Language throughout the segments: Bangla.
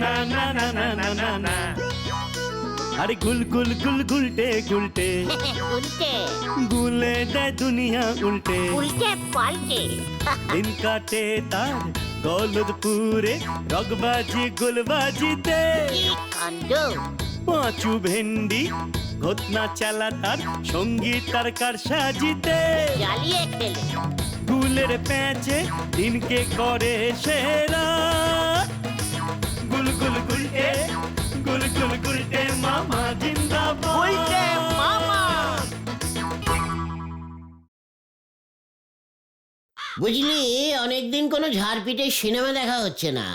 না না না না না না না। আরে গুল গুল গুল গুলটে গুলটে উল্টে গুলে দেয় দুনিয়া উল্টে। উল্টে পাল্টে দিন কাটে তার গলদপুরে রগবাজি গুলবাজিতে। কি কাণ্ড! পাঁচু ভেন্ডি ঘটনা চালা তার সঙ্গীত তার কার সাজিতে। জ্বালিয়ে খেলে গুলের প্যাচে দিনকে করে সেরা। গুল গুল গুলটে গুল গুল গুলটে মামা জিন্দাবাদ। উল্টে মামা। বুঝলি, অনেকদিন কোনো ঝাড়পিটের সিনেমা দেখা হচ্ছে না।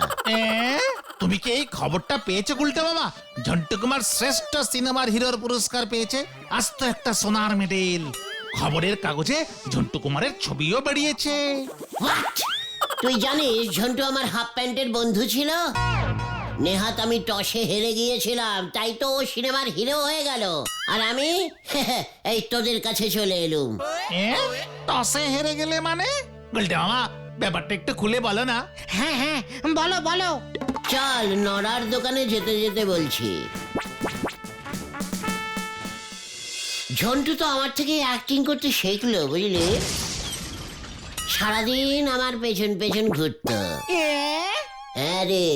তুমি কি এই খবরটা পেয়েছো গুলটে মামা? ঝন্টু কুমার শ্রেষ্ঠ সিনেমার হিরোর পুরস্কার পেয়েছে, আজ তো একটা সোনার মেডেল। খবরের কাগজে ঝন্টু কুমারের ছবিও বেরিয়েছে। What? তুই জানিস ঝন্টু আমার হাফ প্যান্টের বন্ধু ছিল? নেহাত আমি টসে হেরে গিয়েছিলাম, তাই তো ও সিনেমার হিরো হয়ে গেল, আর আমি এই তোদের কাছে চলে এলুম। টসে হেরে গেলে মানে? গুলটে মামা, ব্যাপারটা একটু খুলে বলো না। হ্যাঁ হ্যাঁ, বলো বলো। চল নড়ার দোকানে যেতে যেতে বলছি। ঝন্টু তো আমার থেকে অ্যাক্টিং করতে শিখলো, বুঝলি। সারাদিন আমার পেছন পেছন ঘুরতো। হ্যাঁ রে,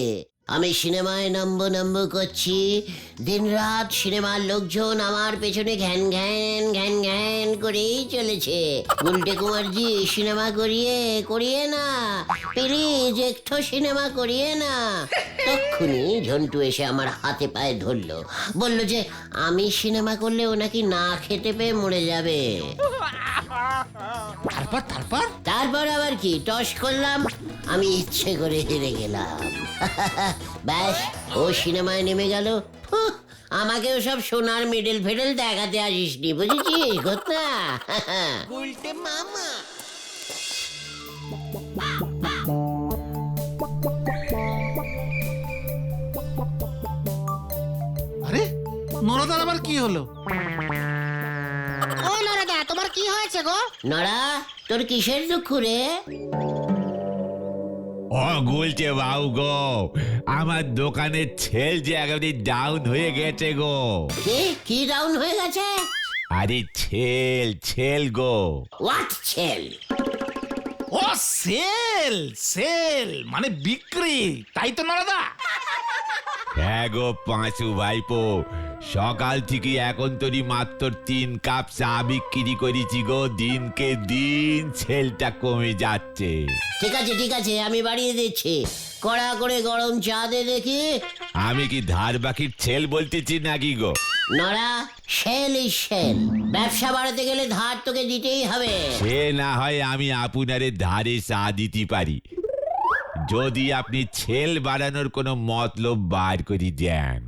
আমি সিনেমায় নাম্বো করছি, দিন রাত সিনেমার লোকজন আমার পেছনে ঘ্যান ঘ্যান ঘ্যান ঘ্যান করেই চলেছে। গুলটে কুমারজি সিনেমা করিয়ে না, প্লিজ একটু সিনেমা করিয়ে না। তক্ষুনি ঝন্টু এসে আমার হাতে পায়ে ধরলো, বললো যে আমি সিনেমা করলে ও নাকি না খেতে পেয়ে মরে যাবে। তারপর তারপর তারপর আবার কি, টস করলাম, আমি ইচ্ছে করে হেরে গেলাম। ব্যাস, ও সিনেমায় নেমে গেল। আমাকেও সব সোনার মেডেল ফেডেল দেখাতে আসিসনি, বুঝেছিস ঘটনা? উল্টে মামা। আরে নরদার আবার কি হলো? ও নরদা, তোমার কি হয়েছে গো? নড়া, তোর কিসের দুঃখ রে? ও গুলটে বাবু গো, আমার দোকানের ছেল যে একেবারে ডাউন হয়ে গেছে গো। কি ডাউন হয়ে গেছে? আরে ছেল গো। হোয়াট ছেল? ও সেল সেল মানে বিক্রি, তাই তো নরদা? হ্যাঁ গো পাঁচু ভাইপো, সকাল থেকে এখন তোরই মাত্র 3 কাপ চা বিক্রি করেছি গো। দিনকে দিন ছেলটা কমে যাচ্ছে। ঠিক আছে, আমি বাড়িয়ে দিচ্ছি। কড়া করে গরম চা দে দেখি। আমি কি ধার বাকির ছেল বলতেছি নাকি গো? নড়া, সেল ইজ সেল। ব্যবসা বাড়াতে গেলে ধার তোকে দিতেই হবে। সে না হয় আমি আপনারে ধারে চা দিতে পারি, যদি আপনি ছেল বাড়ানোর কোনো মতলব বার করে দেন।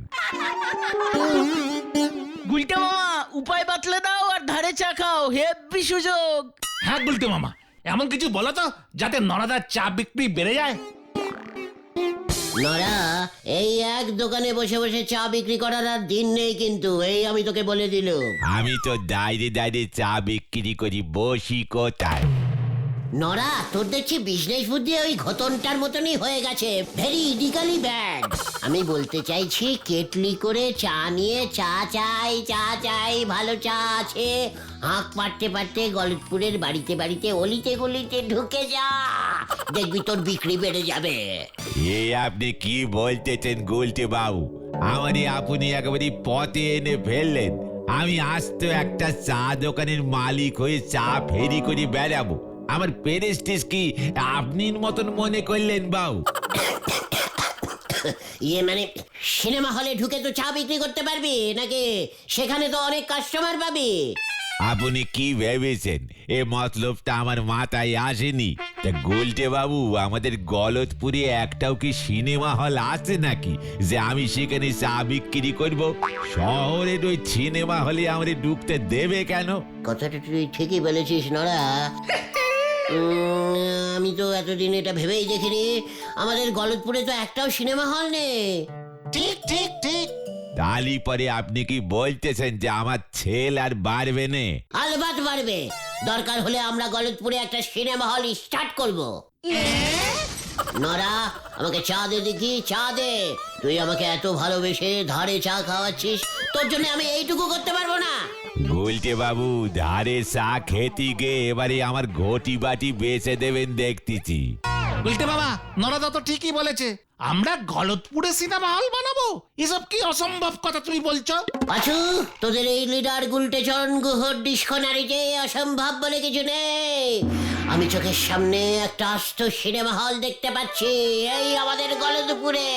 গুলটে মামা, উপায় বাতলে দাও আর ধারে চা খাও, হেব্বি সুযোগ। হ্যাঁ গুলটে মামা, এমন কিছু বলো তো যাতে নরদার চা বিক্রি বেড়ে যায়। নড়া, এই এক দোকানে বসে বসে চা বিক্রি করার আর দিন নেই কিন্তু, এই আমি তোকে বলে দিলুম। আমি তো দাইরে চা বিক্রি করি, বসি কোথায়? নড়া, তোর দেখছি বিজনেস বুদ্ধি ওই ঘটনটার মতনই হয়ে গেছে, ভেরি ইডিকালি ব্যাড। আমি বলতে চাইছি, কেটলি করে চা নিয়ে চা চাই, ভালো চা আছে, হাঁক পাড়তে পাড়তে গলতপুরের বাড়িতে বাড়িতে অলিতে গলিতে ঢুকে যা, দেখবি তোর বিক্রি বেড়ে যাবে। এ আপনি কি বলতেছেন গুলটে বাবু? আমারই আপনি একেবারে পথে এনে ফেললেন। আমি আজ তো একটা চা দোকানের মালিক হয়ে চা ফেরি করে বেড়াবো, আমার প্রেস্টিজ কি আপনির মতন মনে করলেন বাবু? ইয়ে মানে, সিনেমা হলে ঢুকে তো চা বিক্রি করতে পারবি নাকি? সেখানে তো অনেক কাস্টমার পাবি। আপনি কি ভেবেছেন? এ মতলবটা আমার মাথায় আসেনি। তা গুলটে বাবু, আমাদের গলতপুরে একটাও কি সিনেমা হল আছে নাকি যে আমি সেখানে চা বিক্রি করব? শহরের ওই সিনেমা হলে আমাদের ঢুকতে দেবে কেন? কথাটা তুই ঠিকই বলেছিস নড়া। আমি তো এতদিন এটা ভেবেই দেখিনি, আমাদের গলতপুরে তো একটাও সিনেমা হল নেই। ঠিক ঠিক ঠিক। তালি পরে আপনি কি বলতেছেন যে আমার ছেল আর বাড়বে না? আলবাত বাড়বে, দরকার হলে আমরা গলতপুরে একটা সিনেমা হল স্টার্ট করব। নরা, আমাকে চা দে দেখি, চা দে। তুই আমাকে এত ভালোবেসে ধারে চা খাওয়াচ্ছিস, তোর জন্য আমি এইটুকু করতে পারবো না? গুলটে বাবু, ধারে চা খেতে গিয়ে এবারে আমার ঘটি বাটি বেচে দেবেন দেখতেছি। উল্টে বাবা, নরদা তো ঠিকই বলেছে, আমরা গলতপুরে সিনেমা হল বানাবো। এসব কি অসম্ভব কথা তুমি বলছো? পাঁচু, তোদের এই লিডার গুলটে চরণ গুহর ডিসকোনারিতে অসম্ভব বলে কিছু নেই। আমি চোখের সামনে একটা আস্ত সিনেমা হল দেখতে পাচ্ছি, এই আমাদের গলতপুরে।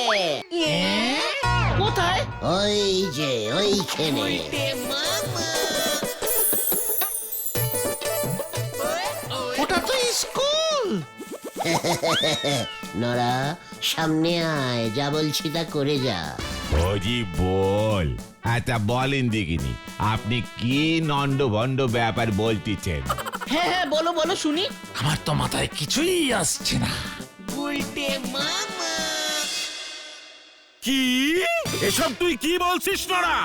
কোথায়? ওই যে ওইখানে। ওটা তো স্কুল। নরা, সামনে আয়, যা বলছি তা করে যা। ওজি বল। আচ্ছা বলেন দেখিনি, আপনি কি নন্ড ভণ্ড ব্যাপার বলতেছেন? হ্যাঁ হ্যাঁ, বলো বলো শুনি। আমার তো মাথায় কিছুই আসছে না। কি এসব তুই কি বলছিস নড়া?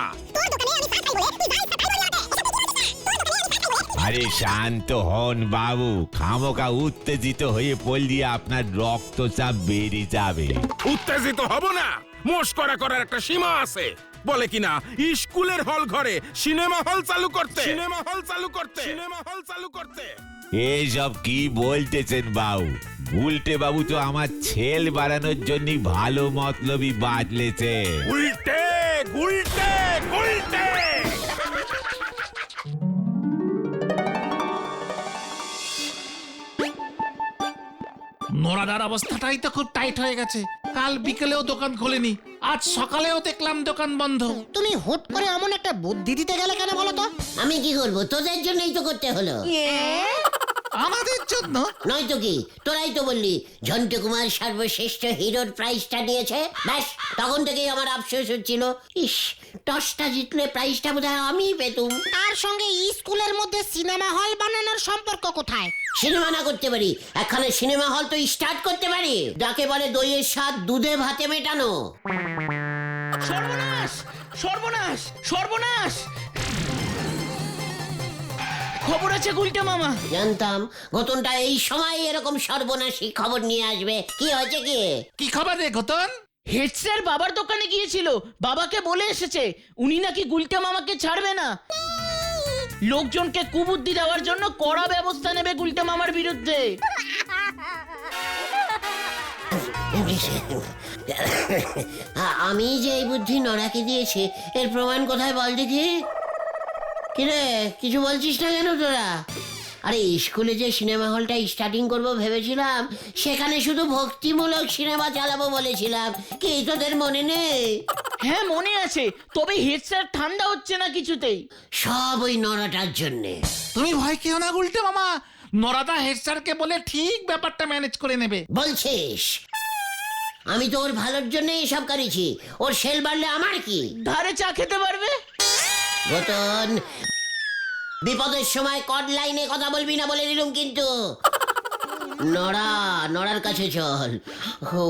আরে শান্ত হন বাবু, খামোকা উত্তেজিত হয়ে পড়লি আপনার রক্তচাপ বেড়ে যাবে। উত্তেজিত হব না, মস্করা করার একটা সীমা আছে। বলে কিনা স্কুলের হল ঘরে সিনেমা হল চালু করতে, সিনেমা হল চালু করতে, সিনেমা হল চালু করতে। এইসব কি বলতেছেন বাবু? উল্টে বাবু তো আমার ছেল বাড়ানোর জন্য ভালো মতলবই বাতলেছে। উল্টে উল্টে উল্টে। নরাদার অবস্থাটাই তো খুব টাইট হয়ে গেছে। কাল বিকেলেও দোকান খোলেনি, আজ সকালেও দেখলাম দোকান বন্ধ। তুমি হুট করে এমন একটা বুদ্ধি দিতে গেলে কেন বলো তো? আমি কি করব? তোদের জন্যই তো করতে হলো। আমাদের জন্য? নয়তো কি, তোরাই তো বললি ঝন্টু কুমার সর্বশ্রেষ্ঠ হিরোর প্রাইজটা নিয়েছে। ব্যাস, তখন থেকেই আমার আফসোস হচ্ছিল, ইস, টসটা জিতলে প্রাইজটা বোধহয় আমিই পেতুম। তার সঙ্গে স্কুলের মধ্যে সিনেমা হল বানানোর সম্পর্ক কোথায়? সিনেমা না করতে পারি, একখানে সিনেমা হল তো স্টার্ট করতে পারি। যাকে বলে দইয়ের স্বাদ দুধে ভাতে মেটানো। সর্বনাশ সর্বনাশ সর্বনাশ! খবর আছে গুলটে মামা। জানতাম ঘটনটা এই সময় এরকম সর্বনাশী খবর নিয়ে আসবে। কি হয়েছে কি? কি খবর রে ঘটন? হেড স্যার বাবার দোকানে গিয়েছিল, বাবাকে বলে এসেছে উনি নাকি গুলটে মামাকে ছাড়বে না। লোকজনকে কুবুদ্ধি দেওয়ার জন্য কড়া ব্যবস্থা নেবে গুলটে মামার বিরুদ্ধে। আমি যে এই বুদ্ধি নড়াকে দিয়েছি, এর প্রমাণ কোথায় বল দেখি। কিরে, কিছু বলছিস না কেন তোরা? আরে স্কুলে যে সিনেমা হলটা স্টার্টিং করব ভেবেছিলাম, সেখানে শুধু ভক্তিমূলক সিনেমা চালাবো বলেছিলাম। কি তোদের মনে নেই? হ্যাঁ মনে আছে, তবে হেড স্যার ঠান্ডা হচ্ছে না কিছুতেই। সব ওই নড়াটার জন্যে। তুমি ভয় খেও না গুলটে মামা, নরাদা হেড স্যারকে বলে ঠিক ব্যাপারটা ম্যানেজ করে নেবে। বলছিস? আমি তো ওর ভালোর জন্য এসব করেছি, ওর সেল বাড়লে আমার কি? ধারে চা খেতে পারবে। গতন, বিপদের সময় কড লাইনে কথা বলবি না বলে দিলুম কিন্তু। নড়ার কাছে চল,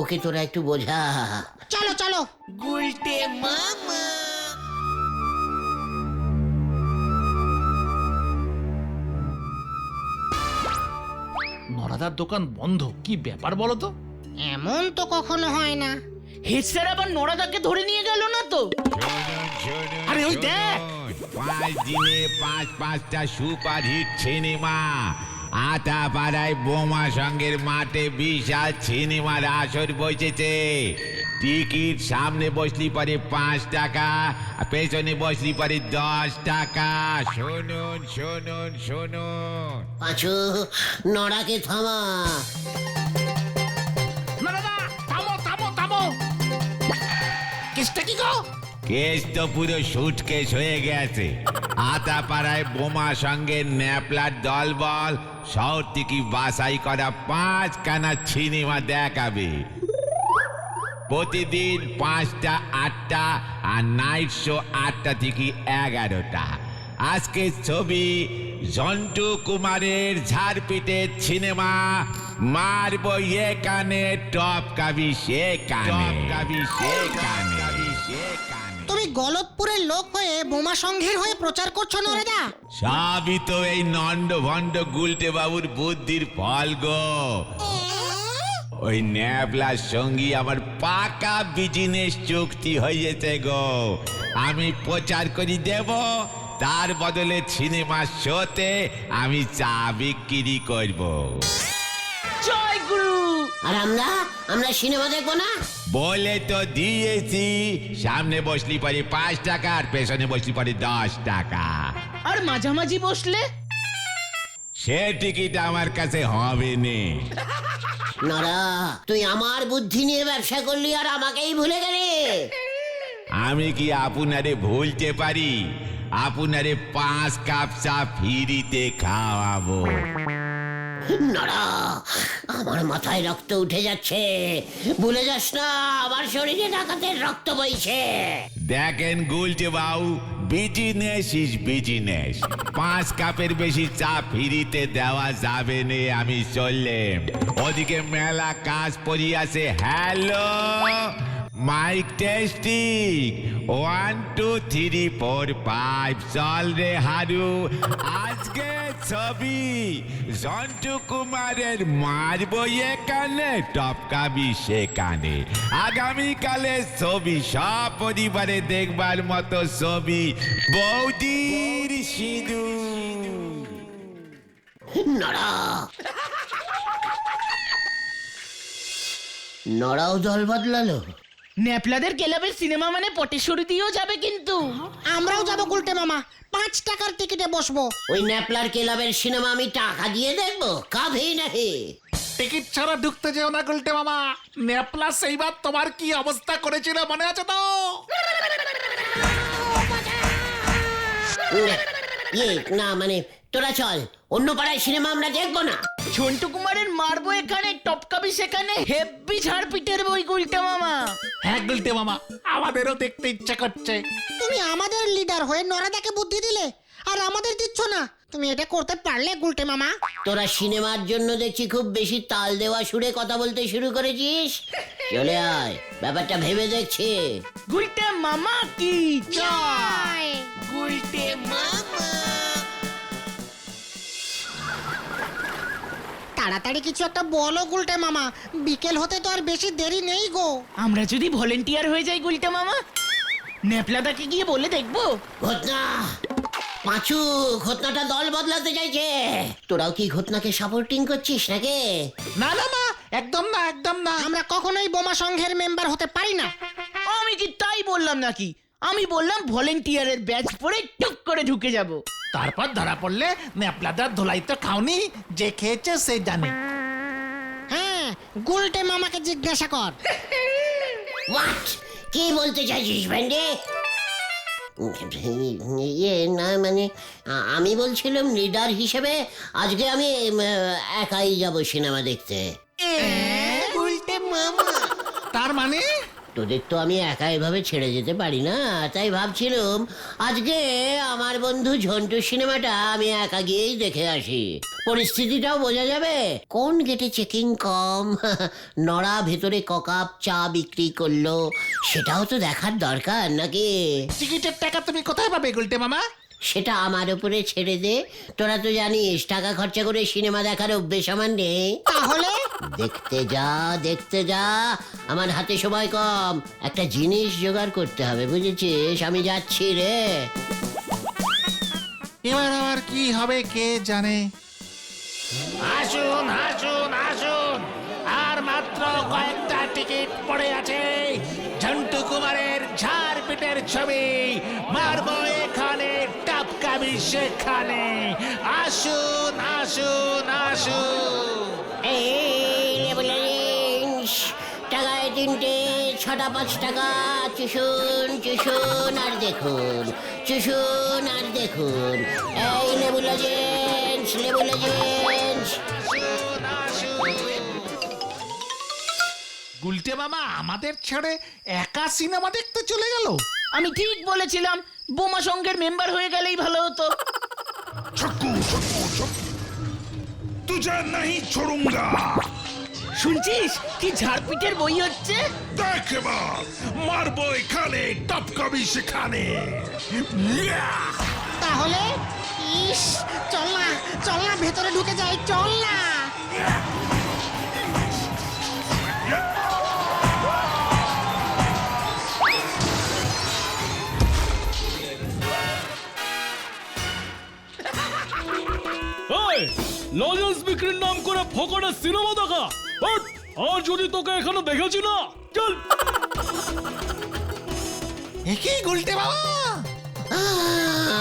ওকে তোরা একটু বোঝা। চলো চলো। গুলটে মামা। নরাদার দোকান বন্ধ, কি ব্যাপার বলো তো? এমন তো কখনো হয় না। হেড স্যার আবার নড়াদাকে ধরে নিয়ে গেল না তো? আরে ওই দেখ, 5 দিনে 5টা সুপার হিট সিনেমা। আটাপাড়ায় বোমা সঙ্গের মাঠে বিশাল সিনেমার আসর বসেছে। টিকিট সামনে বসলি পরে 5 টাকা, আর পেছনে বসলি পরে 10 টাকা। শুনুন শুনুন শুনুন। পাঁচু, নড়াকে থামা। নরাদা থামো থামো থামো। কেসটা কি গো? কেস তো পুরো সুটকেস হয়ে গেছে। আতাপাড়ায় বোমা সঙ্গে ন্যাপলার দলবল শহর থেকে বাছাই করা 5 খানা সিনেমা দেখাবে। প্রতিদিন 5টা 8টা, আর নাইট শো 8টা থেকে 11টা। আজকের ছবি ঝন্টু কুমারের ঝাড়পিটের সিনেমা মারবো এখানে, টপ কাবি সেখানে, কাবি সেখানে, সেখানে। তুমি গলতপুরের লোক হয়ে বোমা সংঘের হয়ে প্রচার করছো নরেদা? সবই তো এই নন্ড ভণ্ড গুলটে বাবুর বুদ্ধির ফল গো। ওই ন্যাবলার সঙ্গী আমার পাকা বিজনেস চুক্তি হয়েছে গো। আমি প্রচার করে দেব, তার বদলে সিনেমা শোতে আমি চা বিক্রি করব। জয় গুরু। আর আমরা সিনেমা দেখবো না? বলে তো দিয়েছি, সামনে বসলি পরে 5 টাকা আর পেছনে বসলি পরে 10 টাকা। আর মাঝামাঝি বসলে? সে টিকিট আমার কাছে হবে নে। নরা, তুই আমার বুদ্ধি নিয়ে ব্যবসা করলি আর আমাকেই ভুলে গেলি। আমি কি আপনারে ভুলতে পারি? আপনারে 5 কাপ চা ফ্রিতে খাওয়াবো। নরা, আমার মাথায় রক্ত উঠে যাচ্ছে। ভুলে যাস না, আমার শরীরে ডাকাতের রক্ত বইছে। দেখেন গুলটে বাবু, বিজনেস ইজ বিজনেস। 5 কাপের বেশি চা ফ্রিতে দেওয়া যাবে নে, আমি চললাম। ওদিকে মেলা কাজ পড়িয়াছে। Hello, mike testing, 1 2 3 4 5। চল রে হারু, আজকে ছবি জন্টু কুমারের মারবো এখানে, টপকাবি সেখানে। আগামীকালে ছবি সব পরিবারে দেখবার মতো ছবি, বৌদির সিঁদুর। নরাও দল বদলালো। ন্যাপলাদের ক্লাবের সিনেমা মানে পটেশ্বরী দিয়েও যাবে কিন্তু। আমরাও যাবো গুলটে মামা, 5 টাকার টিকিটে বসবো। ওই ন্যাপলার ক্লাবের সিনেমা আমি টাকা দিয়ে দেখবো? কাভি নাহি। টিকিট ছাড়া ঢুকতে যেও না গুলটে মামা। নেপলা সেইবার তোমার কি অবস্থা করেছিল মনে আছে তো? না মানে তোরা চল, অন্য পাড়ায় সিনেমা আমরা দেখবো না। ঝন্টু কুমারের মারবো এখানে, টপকাবি সেখানে, হেব্বি ঝাড়পিটের বই গুলটে মামা। হ্যাঁ গুলটে মামা, আমাদেরও দেখতে ইচ্ছা করছে। তুমি আমাদের লিডার হয়ে নরাদাকে বুদ্ধি দিলে, আর আমাদের দিচ্ছ না। তুমি এটা করতে পারলে গুলটে মামা? তোরা সিনেমার জন্য দেখছি খুব বেশি তাল দেওয়া সুরে কথা বলতে শুরু করেছিস। চলে আয়, ব্যাপারটা ভেবে দেখছি। গুলটে মামা কি জয়। গুলটে মামা। তাড়াতাড়ি কিছু একটা বলো গুলটে মামা, বিকেল হতে তো আর বেশি দেরি নেই গো। আমরা যদি ভলেন্টিয়ার হয়ে যাই গুলটে মামা, নেপলাদাকে গিয়ে বলে দেখবো। ঘটনা পাঁচু, ঘটনাটা দল বদলাতে চাইছে। তোরাও কি ঘটনাকে সাপোর্টিং করছিস নাকি? না না না, একদম না, একদম না। আমরা কখনোই বোমা সংঘের মেম্বার হতে পারি না। আমি কি তাই বললাম নাকি? আমি বললাম ভলেন্টিয়ারের ব্যাচ পরে টুক করে ঢুকে যাব। তারপর ধরা পড়লে নেপলাদার ধোলাই তো খাওনি, যে খেয়েছে সে জানে। হ্যাঁ, গুলটে মামাকে জিজ্ঞাসা কর। হোয়াট? কি বলতে চাইছিস ভেন্ডে? না মানে আমি বলছিলাম লিডার হিসেবে আজকে আমি একাই যাব সিনেমা দেখতে। গুলটে মামা। তার মানে তোদের তো আমি একা এভাবে ছেড়ে যেতে পারি না, তাই ভাবছিলাম আজকে আমার বন্ধু ঝন্টু সিনেমাটা আমি একা গিয়েই দেখে আসি। পরিস্থিতিটাও বোঝা যাবে, কোন গেটে চেকিং কম, নড়া ভেতরে ককাপ চা বিক্রি করলো, সেটাও তো দেখার দরকার নাকি? টিকিটের টাকা তুমি কোথায় পাবে গুলটে মামা? সেটা আমার উপরে ছেড়ে দে। তোরা তো জানিস টাকা খরচা করে সিনেমা দেখার অভ্যেস আমার নেই। তাহলে দেখতে যা, দেখতে যা, আমার হাতে সময় কম। একটা জিনিস জোগাড় করতে হবে, বুঝেছিস? আমি যাচ্ছি রে। এবার আবার কি হবে কে জানে। আসুন আসুন আসুন, আর মাত্র কয়েকটা টিকিট পড়ে আছে। ঝন্টু কুমারের ঝাড়পিটের ছবি, মারবো এখানে, টপকাবি সেখানে। আসুন আসুন আসুন। টাকায় 3টে, 6টা 5 টাকা। চুষুন চুষুন আর দেখুন, চুষুন আর দেখুন। এই লেবু লজেন্স, লেবু লজেন্স। গুলটে মামা আমাদের ছেড়ে একা সিনেমা দেখতে চলে গেল। আমি ঠিক বলেছিলাম, বোমা সংঘের মেম্বার হয়ে গেলেই ভালো হতো। तुझे नहीं छोड़ूंगा। শুনছিস কি ঝাড়পিটের বই হচ্ছে? দেখ এবার মারবো এখানে, টপকাবি সেখানে। তাহলে ইস, চল না, চল না, ভেতরে ঢুকে যাই, চল না। লজেন্স বিক্রির নাম করে ফকড়ে সিনেমা দেখা। ওঠ! আর যদি তোকে এখানে দেখেছি না, চল। একই গুলটে বাবা,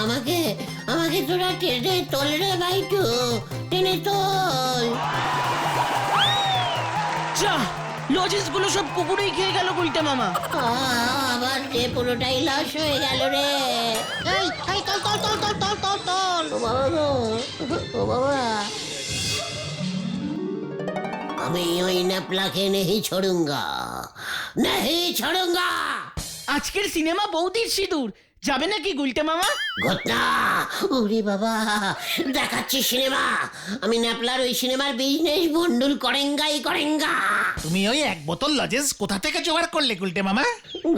আমাকে আমাকে তোরা টেনে তোল রে ভাইটু, টেনে তোল। যা, লজেন্স গুলো সব পুকুরেই খেয়ে গেল গুলটে মামা। আবার যে পুরোটাই লস হয়ে গেল রে। এই এই তল তল তল তল তল তল তল। ও বাবা গো, ও বাবা, আমি ওই ন্যাপলাকে নেহি छोड़ूंगा, নেহি छोड़ूंगा। আজকের সিনেমা বৌদির সিঁদুর, যাবে নাকি গুলটে মামা? ঘটনা, ওরে বাবা, দেখাচ্ছি সিনেমা। আমি ন্যাপলার ওই সিনেমার বিজনেস বন্ডুল করেঙ্গাই করেঙ্গা। তুমি ওই এক বোতল লজেন্স কোথা থেকে জোগাড় করলে গুলটে মামা?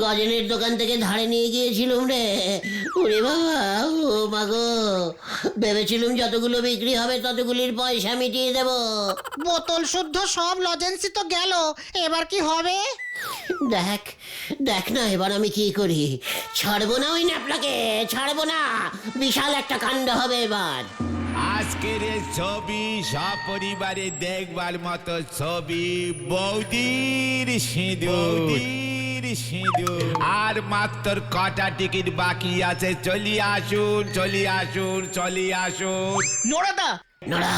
গজনের দোকান থেকে ধারে নিয়ে গিয়েছিলুম রে। ওরে বাবা, ও মাগো, ভেবেছিলুম যতগুলো বিক্রি হবে ততগুলির পয়সা মিটিয়ে দেব। বোতল শুদ্ধ সব লজেন্সই তো গেল, এবার কি হবে? দেখ দেখ না এবার আমি কি করি। ছাড়বো না ওই ন্যাপলাকে, ছাড়বো না। বিশাল একটা কাণ্ড হবে এবার। আজকের এই ছবি সপরিবারে দেখবার মতো ছবি, বৌদির সিঁদুর। আর মাত্র কটা টিকিট বাকি আছে, চলি আসুন চলি আসুন চলি আসুন। নরাদা, নড়া,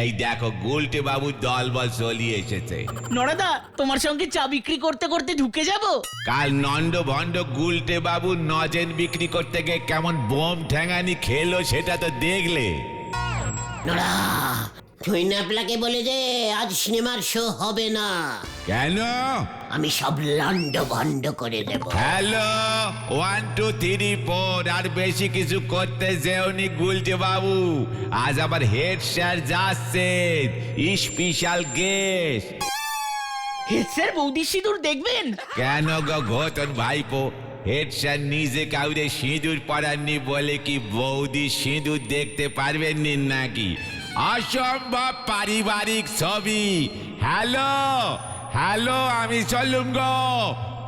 এই দেখো গুলটে বাবু দলবল চলিয়ে এসেছে। নরাদা, তোমার সঙ্গে চা বিক্রি করতে করতে ঢুকে যাব। কাল নন্দ ভন্ড গুলটে বাবু নজেন বিক্রি করতে গিয়ে কেমন বোম ঠ্যাঙানি খেলো সেটা তো দেখলে। নড়া, তুই ন্যাপলাকে বলে দে আজ সিনেমার শো হবে না। কেন? আমি সব লন্ড ভন্ড করে দেব। হ্যালো, 1 2 3 4, আর বেশি কিছু করতে যেওনি গুলটে বাবু। আজ আবার হেড স্যার যাচ্ছেন, স্পেশাল গেস্ট। হেড স্যার বৌদির সিঁদুর দেখবেন? কেন গো ঘটন ভাইপো, হেড স্যার নিজে কাউরে সিঁদুর পরাননি বলে কি বৌদি সিঁদুর দেখতে পারবেন নি নাকি? অসম্ভব পারিবারিক ছবি। হ্যালো হ্যালো, আমি চলুম গো।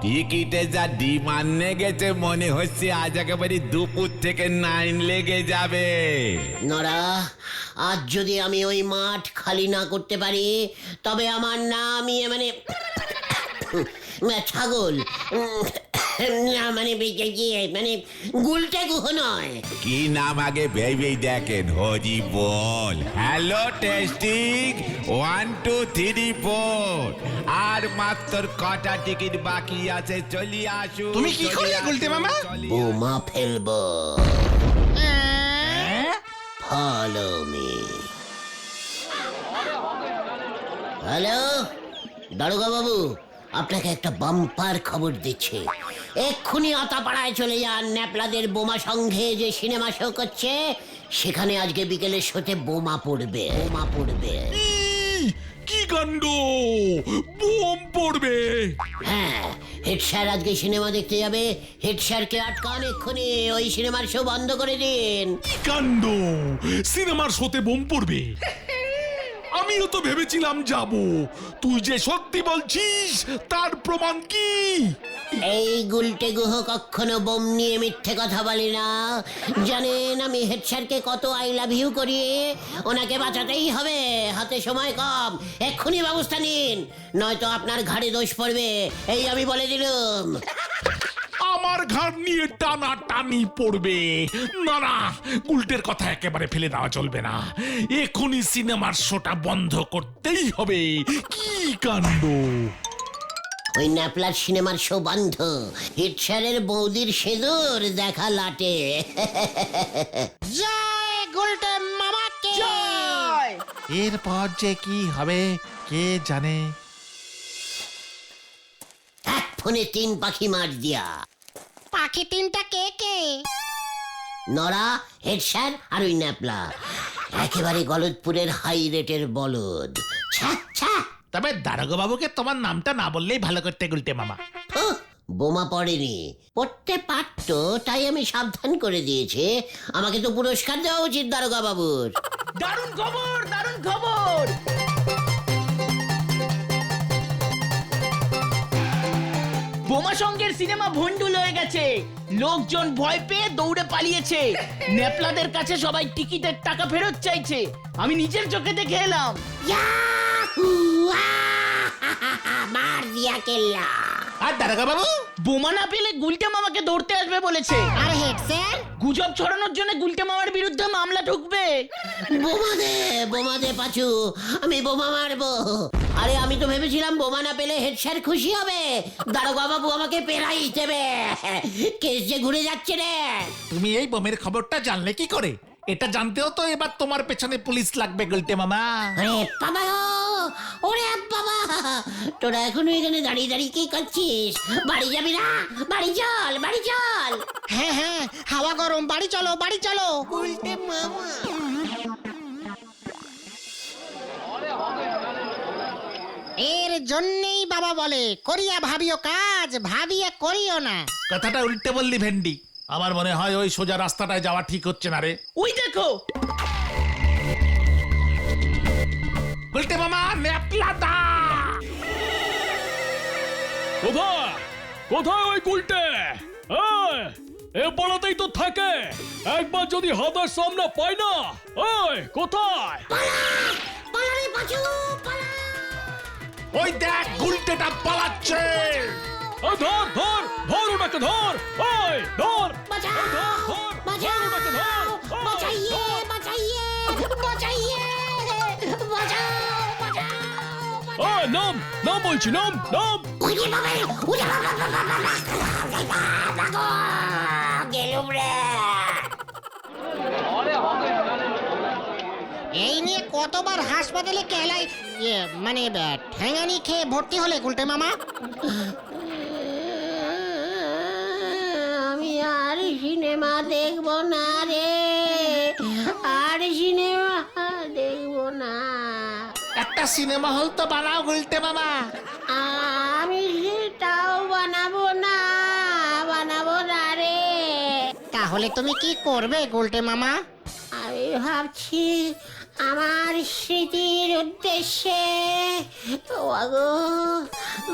টিকিটে যা ডিমান্ড লেগেছে মনে হচ্ছে আজ একেবারে দুপুর থেকে 9 লেগে যাবে। নড়া, আজ যদি আমি ওই মাঠ খালি না করতে পারি তবে আমার নাম মানে ছাগল, না মানে মানে গুলটে গুহ নয়। কি নাম আগে ভেবেই দেখেন, হরি বল। হ্যালো টেস্টিং, 1 2 3 4, আর মাত্র কটা টিকিট বাকি আছে, চলি আসুন। তুমি কি করলে গুলটে মামা? বোমা ফেলবো। Follow me. হ্যালো দারোগা বাবু, আপনাকে একটা বাম্পার খবর দিচ্ছি। এক্ষুনি আতাপাড়ায় চলে যান। ন্যাপলাদের বোমা সংঘে যে সিনেমা শো করছে সেখানে আজকে বিকেলে শোতে বোমা পড়বে, বোমা পড়বে। কি কাণ্ড, বোম পড়বে? হ্যাঁ, হেড স্যার আজকে সিনেমা দেখতে যাবে। হেড স্যারকে আটকান এক্ষুনি, ওই সিনেমার শো বন্ধ করে দিন। কি কাণ্ড, সিনেমার শোতে বোম পড়বে? আমিও তো ভেবেছিলাম যাব। তুই যে সত্যি বলছিস তার প্রমাণ কি? এই গুলটে গুহ কখনো বোম নিয়ে মিথ্যে কথা বলি না। জানেন আমি হেড স্যারকে কত আই লাভ ইউ করি। ওনাকে বাঁচাতেই হবে, হাতে সময় কম। এক্ষুনি ব্যবস্থা নিন, নয়তো আপনার ঘাড়ে দোষ পড়বে, এই আমি বলে দিলুম। আমার ঘাড় নিয়ে টানা টানি পড়বে? না না, উল্টের কথা একেবারে ফেলে দেওয়া চলবে না। এখনই সিনেমার শোটা বন্ধ করতেই হবে। কি কাণ্ড! ওই ন্যাপলার সিনেমার শো বন্ধ, হেড স্যারের বৌদির সিঁদুর দেখা লাটে। জয় গুলটে মামাকে। জয়! এরপর যে কি হবে কে জানে। এক ফোনে 3 পাখি মার দিয়া। পাখি তিনটা কে কে? নরা, হেড স্যার আর ওই ন্যাপলা। একেবারে গলদপুরের হাই রেটের বলদ। ছ্যা ছ্যা। তবে দারোগা বাবুকে তোমার নামটা না বললেই ভালো করতে গুলটে মামা। ফুহ, বোমা পড়েনি, পড়তে পারতো তাই আমি সাবধান করে দিয়েছি। আমাকে তো পুরস্কার দেওয়া উচিত দারোগা বাবুর। দারুণ খবর, দারুণ খবর। বোমা সঙ্গের সিনেমা ভন্ডুল হয়ে গেছে, লোকজন ভয় পেয়ে দৌড়ে পালিয়েছে, নেপলাদের কাছে সবাই টিকিটের টাকা ফেরত চাইছে, আমি নিজের চোখে দেখে এলাম। ইয়াহু! মার দিয়া কেল্লা। আর দারোগা বাবু, বোমা না পেলে গুলটে মামাকে ধরতে আসবে বলেছে। আর হেড স্যার? গুজব ছড়ানোর জন্য গুলটে মামার বিরুদ্ধে মামলা ঢুকবে। বোমা দে পাচু, আমি বোমা মারবো। আরে আমি তো ভেবেছিলাম বোমা না পেলে হেড স্যার খুশি হবে, দারোগা বাবু আমাকে প্রাইজ দেবে। কেস যে ঘুরে যাচ্ছে রে। তুমি এই বোমের খবরটা জানলে কি করে? এটা জানতেও তো এবার তোমার পেছনে পুলিশ লাগবে গুলটে মামা। আরে বাবা গো, ওরে বাবা, তোরা এখনো এখানে দাঁড়িয়ে দাঁড়িয়ে কি করছিস? বাড়ি যাবি না? বাড়ি চল, বাড়ি চল। হ্যাঁ হ্যাঁ, হাওয়া গরম, বাড়ি চলো, বাড়ি চলো। উল্টে মামা। এর জন্যই বাবা বলে, করিয়া ভাবিও কাজ, ভাবিয়া করিও না। কথাটা উল্টে বললি ভেন্ডি। আমার মনে হয় ওই সোজা রাস্তাটায় যাওয়া ঠিক হচ্ছে না রে। ওই দেখো, গুলটে মামা, নেপলাদা! কোথায় কোথায় ওই গুলটে? এ পাড়াতেই তো থাকে, একবার যদি হাতের সামনে পাই না। কোথায়? পালা রে পাচু, পালা। ওই দেখ, গুলটেটা পালাচ্ছে। ধর ধর ধর ওটাকে, ধর। ধর বাঁচাও, ধর বাঁচাও, ওটাকে, ধর। বাঁচাইয়ে, বাঁচাইয়ে, বাঁচাইয়ে, বাঁচাও, বাঁচাও। নাম নাম বলছি, নাম নাম। উড়ে বাবা, উড়ে বাবা, গেলুম রে। এই নিয়ে কতবার হাসপাতালে কেলাই, মানে ঠ্যাঙানি খেয়ে ভর্তি হলে গুলটে মামা? আমি আর সিনেমা দেখবো না রে, আর সিনেমা দেখবো না। একটা সিনেমা হল তো বানাও গুলটে মামা। আমি সেটাও বানাবো না, বানাবো না রে। তাহলে তুমি কি করবে গুলটে মামা? আমি ভাবছি আমার স্মৃতির উদ্দেশ্যে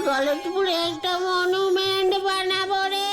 গলতপুরে একটা মনুমেন্ট বানাবো রে।